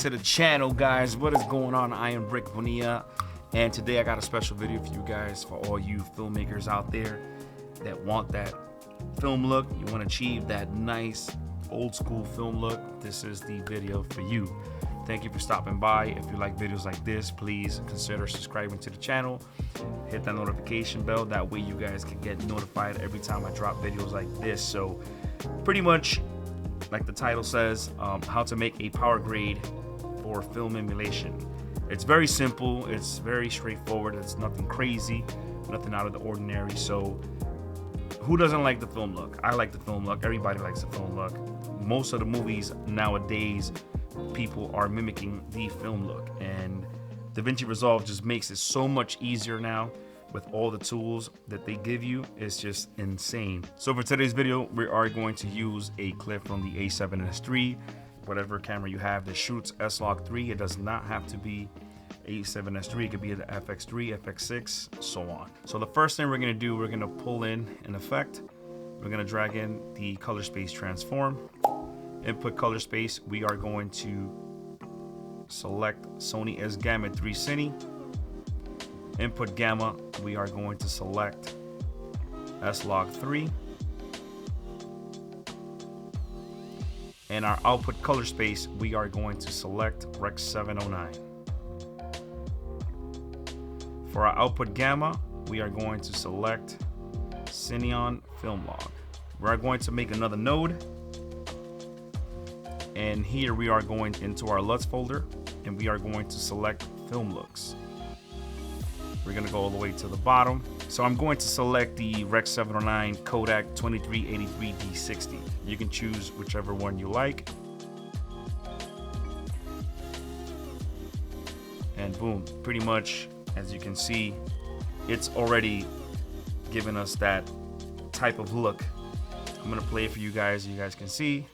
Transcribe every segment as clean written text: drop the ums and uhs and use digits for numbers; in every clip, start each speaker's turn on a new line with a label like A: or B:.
A: to the channel, guys. What is going on? I am iamRickBonilla, and today I got a special video for you guys, for all you filmmakers out there that want that film look. You want to achieve that nice old school film look. This is the video for you. Thank you for stopping by. If you like videos like this, please consider subscribing to the channel. Hit that notification bell. That way you guys can get notified every time I drop videos like this. So pretty much like the title says, how to make a power grade for film emulation. It's very simple, it's very straightforward, it's nothing crazy, nothing out of the ordinary. So who doesn't like the film look? I like the film look. Everybody likes the film look. Most of the movies nowadays, people are mimicking the film look, and Davinci Resolve just makes it so much easier now with all the tools that they give you. It's just insane. So for today's video, we are going to use a clip from the A7S3, whatever camera you have that shoots S-Log3. It does not have to be A7S3, it could be the FX3, FX6, so on. So the first thing we're gonna do, we're gonna pull in an effect. We're gonna drag in the color space transform. Input color space, we are going to select Sony S-Gamma 3 Cine. Input gamma, we are going to select S-Log3. And our output color space, we are going to select Rec. 709. For our output gamma, we are going to select Cineon Film Log. We are going to make another node. And here we are going into our LUTs folder, and we are going to select Film Looks. We're gonna go all the way to the bottom. So I'm going to select the Rec. 709 Kodak 2383 D60. You can choose whichever one you like. And boom, pretty much, as you can see, it's already given us that type of look. I'm gonna play it for you guys so you guys can see.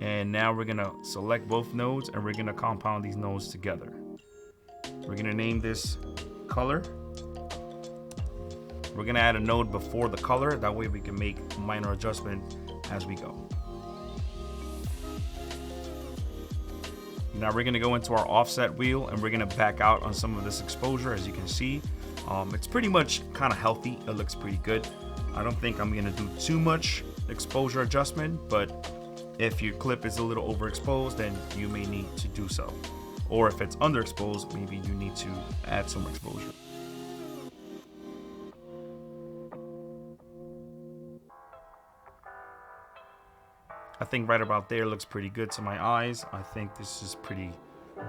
A: And now we're gonna select both nodes and we're gonna compound these nodes together. We're gonna name this color. We're gonna add a node before the color. That way we can make minor adjustment as we go. Now we're gonna go into our offset wheel and we're gonna back out on some of this exposure. As you can see, it's pretty much kind of healthy. It looks pretty good. I don't think I'm gonna do too much exposure adjustment, but if your clip is a little overexposed, then you may need to do so. Or if it's underexposed, maybe you need to add some exposure. I think right about there looks pretty good to my eyes. I think this is pretty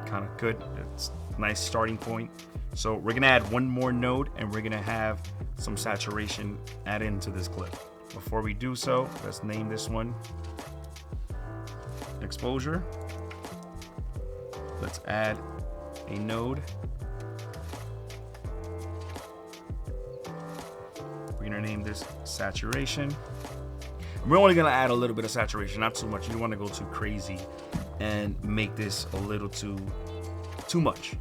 A: kind of good. It's a nice starting point. So we're gonna add one more node and we're gonna have some saturation add into this clip. Before we do so, let's name this one Exposure. Let's add a node. We're gonna name this Saturation. We're only gonna add a little bit of saturation, not too much. You don't wanna go too crazy and make this a little too much.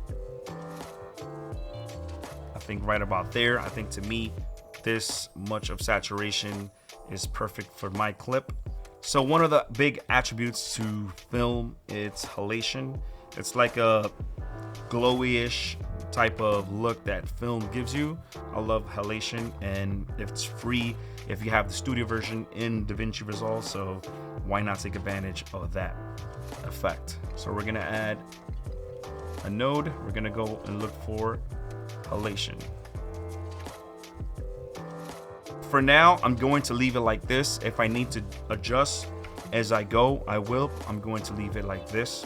A: I think right about there. I think to me, this much of saturation is perfect for my clip. So one of the big attributes to film, it's halation. It's like a glowy-ish type of look that film gives you. I love halation, and it's free if you have the studio version in Davinci Resolve, so why not take advantage of that effect? So we're gonna add a node. We're gonna go and look for halation. For now, I'm going to leave it like this. If I need to adjust as I go, I will. I'm going to leave it like this.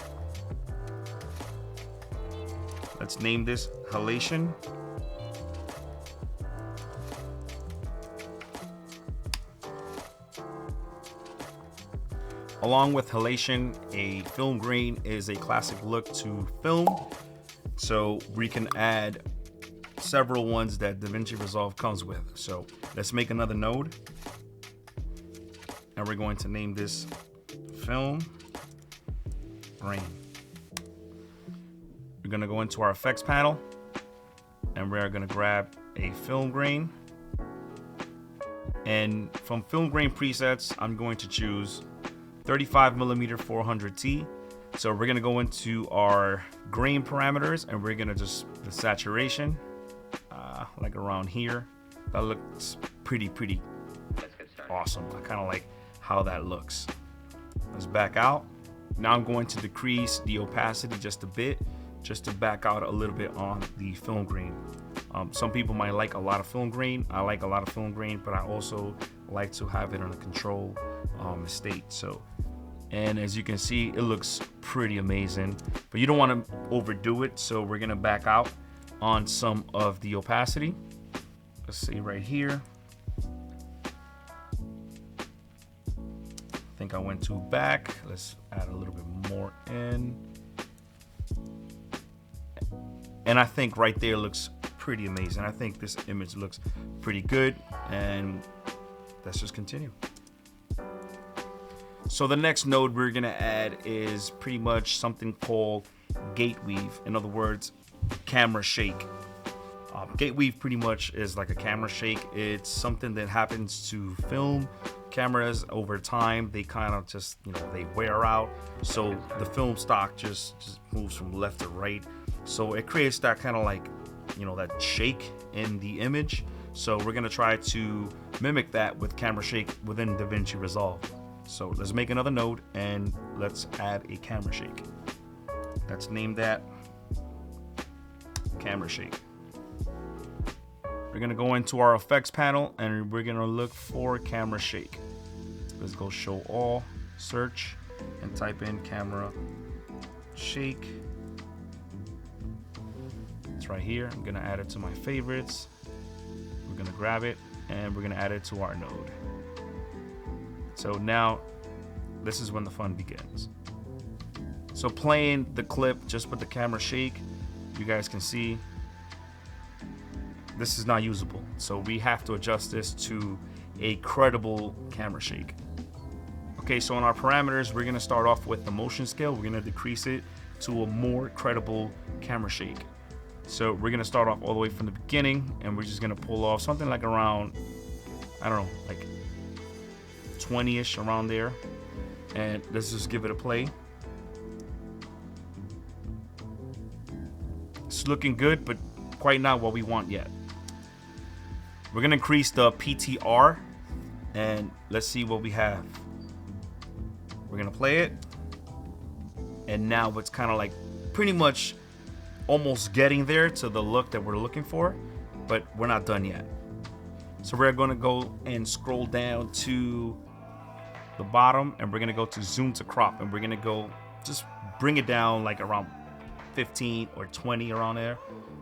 A: Let's name this Halation. Along with halation, a film grain is a classic look to film. So we can add several ones that Davinci Resolve comes with. So let's make another node. And we're going to name this Film Grain. We're gonna go into our effects panel and we're gonna grab a film grain. And from film grain presets, I'm going to choose 35mm 400T. So we're gonna go into our grain parameters and we're gonna just the saturation, like around here. That looks pretty awesome. I kind of like how that looks. Let's back out. Now I'm going to decrease the opacity just a bit, just to back out a little bit on the film grain. Some people might like a lot of film grain. I like a lot of film grain, but I also like to have it in a control state. So, and as you can see, it looks pretty amazing, but you don't want to overdo it. So we're gonna back out on some of the opacity. Let's see right here. I think I went too back. Let's add a little bit more in. And I think right there looks pretty amazing. I think this image looks pretty good, and let's just continue. So the next node we're gonna add is pretty much something called gate weave. In other words, camera shake. Gate weave pretty much is like a camera shake. It's something that happens to film cameras over time. They kind of just, they wear out. So the film stock just moves from left to right. So it creates that kind of like, that shake in the image. So we're gonna try to mimic that with camera shake within Davinci Resolve. So let's make another node and let's add a camera shake. Let's name that camera shake. We're gonna go into our effects panel and we're gonna look for camera shake. Let's go show all, search, and type in camera shake. It's right here. I'm gonna add it to my favorites. We're gonna grab it and we're gonna add it to our node. So now this is when the fun begins. So playing the clip just with the camera shake, you guys can see this is not usable. So we have to adjust this to a credible camera shake. Okay, so on our parameters, we're gonna start off with the motion scale. We're gonna decrease it to a more credible camera shake. So we're gonna start off all the way from the beginning and we're just gonna pull off something like around, I don't know, like 20-ish around there. And let's just give it a play. It's looking good, but quite not what we want yet. We're gonna increase the PTR and let's see what we have. We're gonna play it. And now it's kind of like pretty much almost getting there to the look that we're looking for, but we're not done yet. So we're gonna go and scroll down to the bottom and we're gonna go to zoom to crop and we're gonna go just bring it down like around 15 or 20 around there.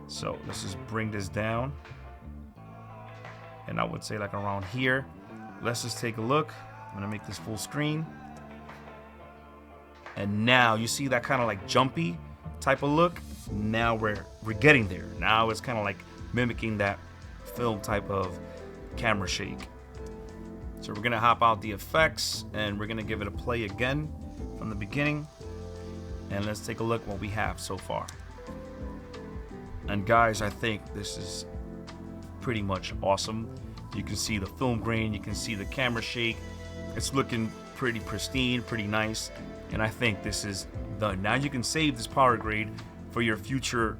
A: So let's just bring this down. And I would say like around here. Let's just take a look. I'm gonna make this full screen. And now you see that kind of like jumpy type of look. Now we're getting there. Now it's kind of like mimicking that film type of camera shake. So we're gonna hop out the effects and we're gonna give it a play again from the beginning. And let's take a look what we have so far. And guys, I think this is pretty much awesome. You can see the film grain, you can see the camera shake. It's looking pretty pristine, pretty nice. And I think this is done. Now you can save this power grade for your future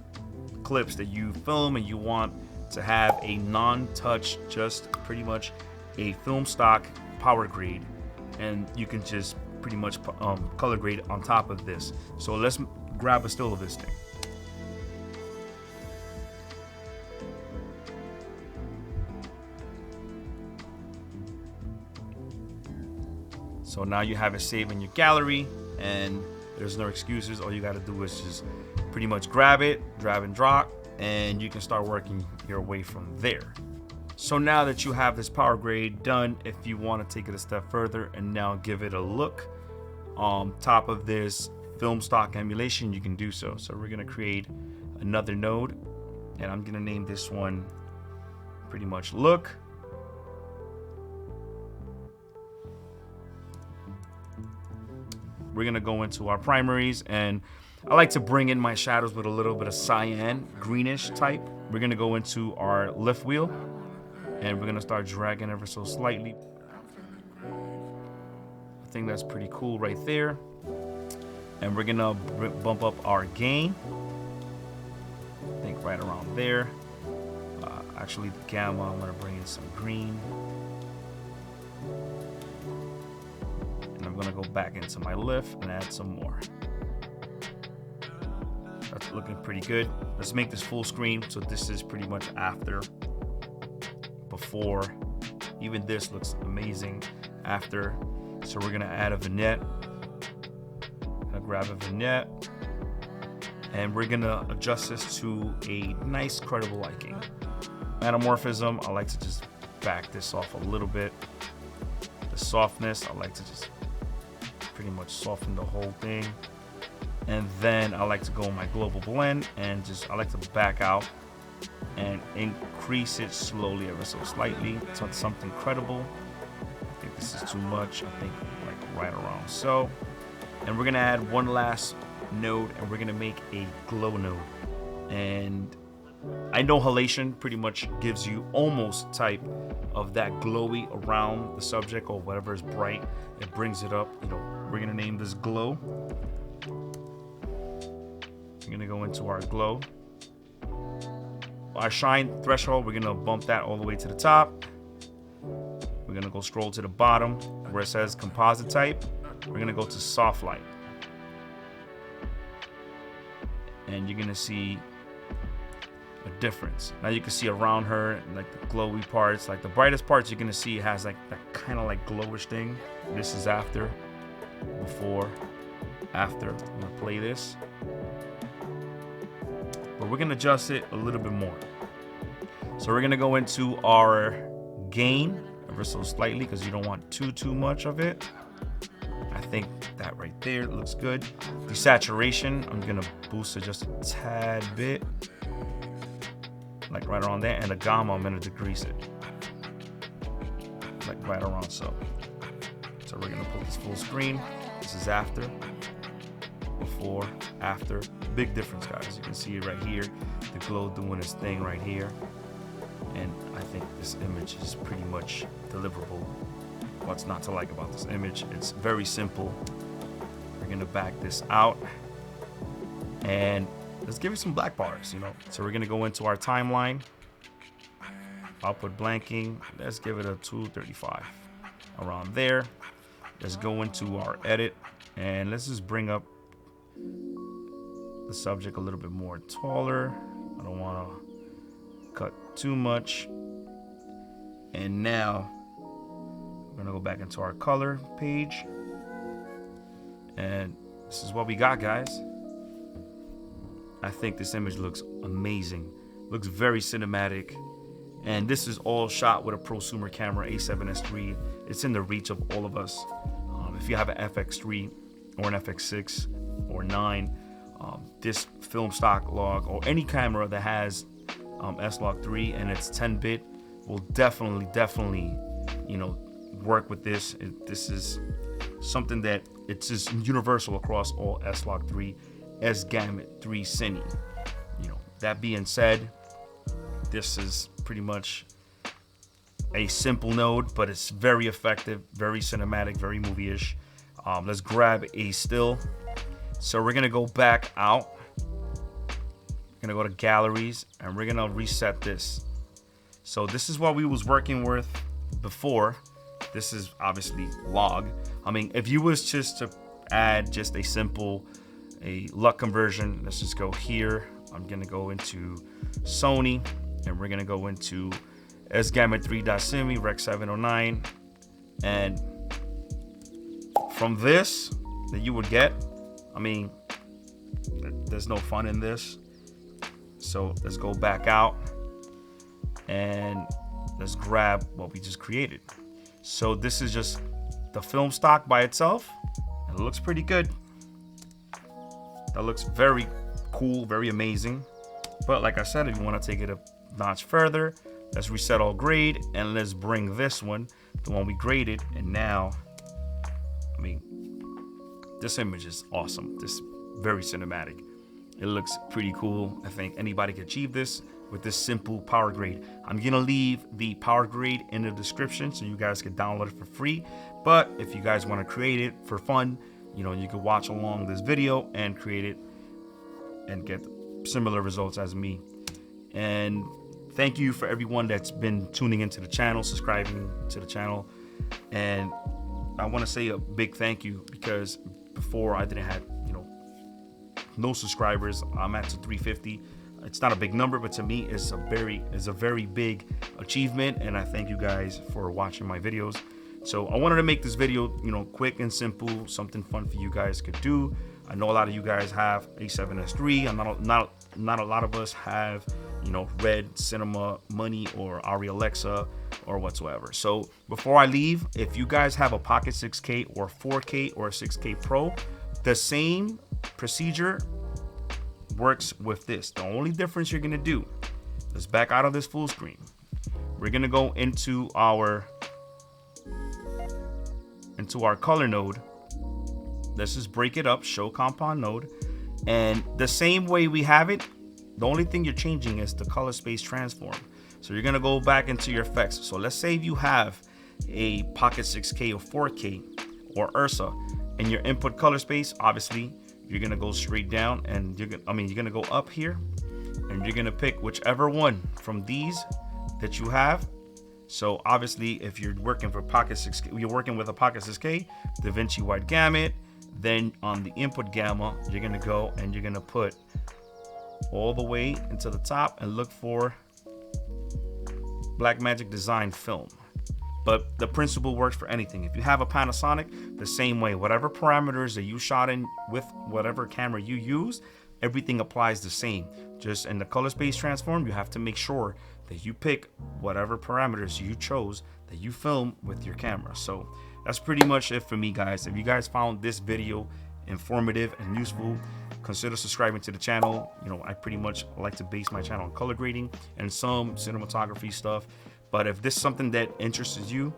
A: clips that you film and you want to have a non-touch, just pretty much a film stock power grade. And you can just pretty much color grade on top of this. So let's grab a still of this thing. So now you have it saved in your gallery and there's no excuses. All you got to do is just pretty much grab it, drag and drop, and you can start working your way from there. So now that you have this power grade done, if you want to take it a step further and now give it a look on top of this Film Stock Emulation, you can do so. So we're going to create another node and I'm going to name this one pretty much look. We're gonna go into our primaries and I like to bring in my shadows with a little bit of cyan, greenish type. We're gonna go into our lift wheel And we're gonna start dragging ever so slightly. I think that's pretty cool right there. And we're gonna bump up our gain. I think right around there. Actually, the gamma, I'm gonna bring in some green. And I'm gonna go back into my lift and add some more. That's looking pretty good. Let's make this full screen. So this is pretty much after, before. Even this looks amazing after. So we're gonna add a vignette. Gonna grab a vignette. And we're gonna adjust this to a nice credible liking. Anamorphism, I like to just back this off a little bit. The softness, I like to just pretty much soften the whole thing. And then I like to go in my global blend and I like to back out and increase it slowly ever so slightly so it's something credible. I think this is too much. I think like right around so. And we're gonna add one last node and we're gonna make a glow node. And I know Halation pretty much gives you almost type of that glowy around the subject or whatever is bright. It brings it up. You know, we're gonna name this glow. We're gonna go into our glow. Our shine threshold, we're gonna bump that all the way to the top. We're gonna go scroll to the bottom where it says composite type. We're gonna go to soft light. And you're gonna see a difference. Now you can see around her, like the glowy parts, like the brightest parts you're gonna see has like that kind of like glowish thing. This is after, before, after. I'm gonna play this. But we're gonna adjust it a little bit more. So we're gonna go into our gain ever so slightly because you don't want too much of it. I think that right there looks good. Desaturation, I'm gonna boost it just a tad bit. Like right around there, and the gamma, I'm gonna decrease it. Like right around so. So we're gonna put this full screen. This is after, before, after. Big difference, guys. You can see it right here. The glow doing its thing right here. And I think this image is pretty much deliverable. What's not to like about this image? It's very simple. We're gonna back this out. And let's give it some black bars, you know. So we're gonna go into our timeline. Output blanking. Let's give it a 235. Around there. Let's go into our edit. And let's just bring up the subject a little bit more taller. I don't wanna cut too much. And now we're gonna go back into our color page. And this is what we got, guys. I think this image looks amazing. Looks very cinematic. And this is all shot with a prosumer camera, A7S3. It's in the reach of all of us. If you have an FX3 or an FX6 or 9, this film stock log or any camera that has S-Log 3 and it's 10-bit will definitely, you know, work with this. This is something that it's just universal across all S-Log 3, S-Gamut 3 Cine. You know, that being said, this is pretty much a simple node, but it's very effective, very cinematic, very movie-ish. Let's grab a still. So we're gonna go back out. We're gonna go to galleries and we're gonna reset this. So this is what we was working with before. This is obviously log. I mean, if you was just to add just a simple LUT conversion, let's just go here. I'm gonna go into Sony and we're gonna go into S-Gamut 3.semi Rec 709, and from this that you would get, I mean, there's no fun in this. So let's go back out and let's grab what we just created. So this is just the film stock by itself, and it looks pretty good. That looks very cool, very amazing. But like I said, if you want to take it a notch further, let's reset all grade and let's bring this one, the one we graded, and now, I mean, this image is awesome. This is very cinematic. It looks pretty cool. I think anybody can achieve this. with this simple power grade. I'm gonna leave the power grade in the description so you guys can download it for free. But if you guys want to create it for fun, you know, you can watch along this video and create it and get similar results as me. And thank you for everyone that's been tuning into the channel, subscribing to the channel. And I want to say a big thank you, because before I didn't have, you know, no subscribers. I'm at 350. It's not a big number, but to me it's a very big achievement, and I thank you guys for watching my videos. So I wanted to make this video, you know, quick and simple, something fun for you guys could do. I know a lot of you guys have A7S3, and not a lot of us have, you know, Red Cinema Money or Ari Alexa or whatsoever. So before I leave, if you guys have a Pocket 6K or 4K or 6K Pro, the same procedure works with this. The only difference you're gonna do is back out of this full screen. We're gonna go into our color node. Let's just break it up, show compound node, and the same way we have it, the only thing you're changing is the color space transform. So you're gonna go back into your effects. So let's say you have a Pocket 6K or 4K or Ursa, and your input color space, obviously you're gonna go straight down, and you're gonna go up here, and you're gonna pick whichever one from these that you have. So obviously, if you're working for Pocket 6K, you're working with a Pocket 6K, Davinci Wide Gamut. Then on the input gamma, you're gonna go and you're gonna put all the way into the top and look for Blackmagic Design Film. But the principle works for anything. If you have a Panasonic, the same way, whatever parameters that you shot in with whatever camera you use, everything applies the same. Just in the color space transform, you have to make sure that you pick whatever parameters you chose that you film with your camera. So that's pretty much it for me, guys. If you guys found this video informative and useful, consider subscribing to the channel. You know, I pretty much like to base my channel on color grading and some cinematography stuff. But if this is something that interests you,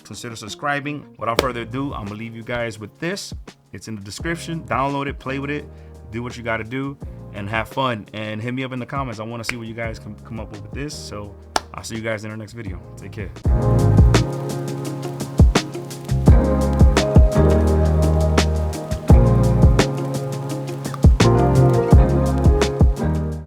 A: consider subscribing. Without further ado, I'm gonna leave you guys with this. It's in the description. Download it, play with it, do what you gotta do, and have fun. And hit me up in the comments. I wanna see what you guys can come up with this. So I'll see you guys in our next video. Take care.